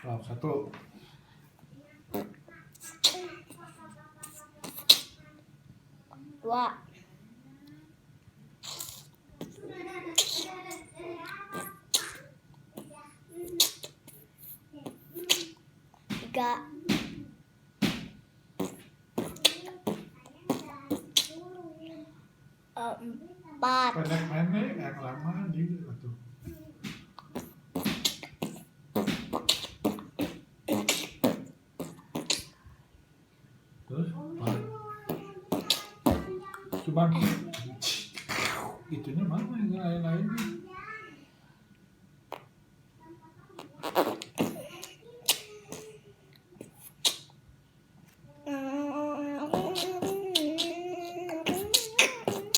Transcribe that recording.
Satu. Dua. Tiga. Empat. Banyak nenek yang lama di itu. Terus empat. Cuman itunya mana yang lain-lainnya?